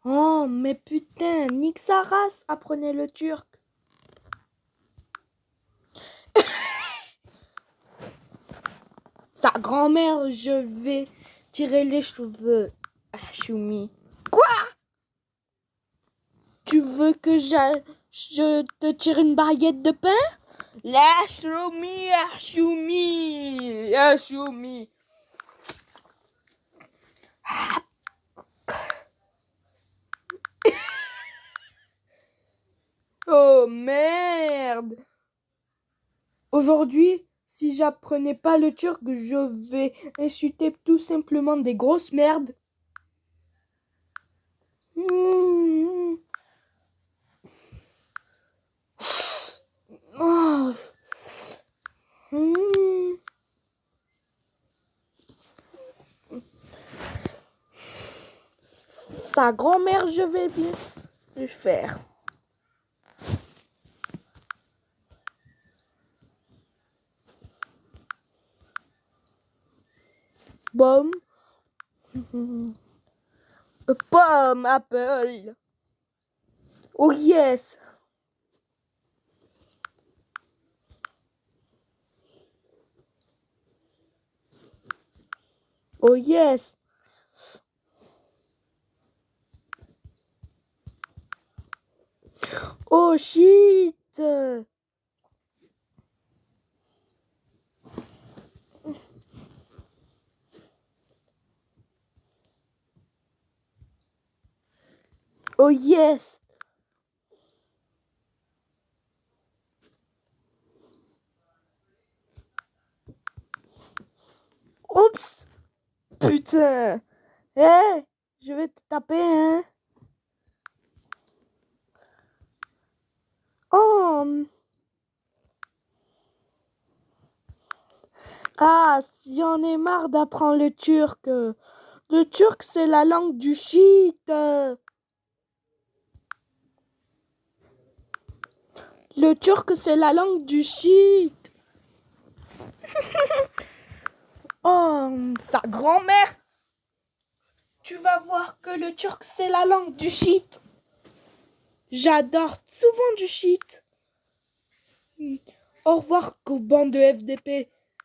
Oh, mais putain, nique sa race, apprenez le turc. Sa grand-mère, je vais tirer les cheveux. Ah, Choumi. Quoi? Tu veux que je te tire une baguette de pain? La Choumi, ah, Choumi, ah, Choumi. Oh merde! Aujourd'hui, si j'apprenais pas le turc, je vais insulter tout simplement des grosses merdes. Mmh. Oh. Mmh. Sa grand-mère, je vais bien le faire. Pomme. Pomme, apple. Oh yes. Oh yes. Oh shit. Oh yes. Oups. Putain. Eh, je vais te taper, hein. Oh. Ah, j'en ai marre d'apprendre le turc. Le turc, c'est la langue du shit. Le turc, c'est la langue du shit. Oh, sa grand-mère. Tu vas voir que le turc, c'est la langue du shit. J'adore souvent du shit. Au revoir, bande de FDP.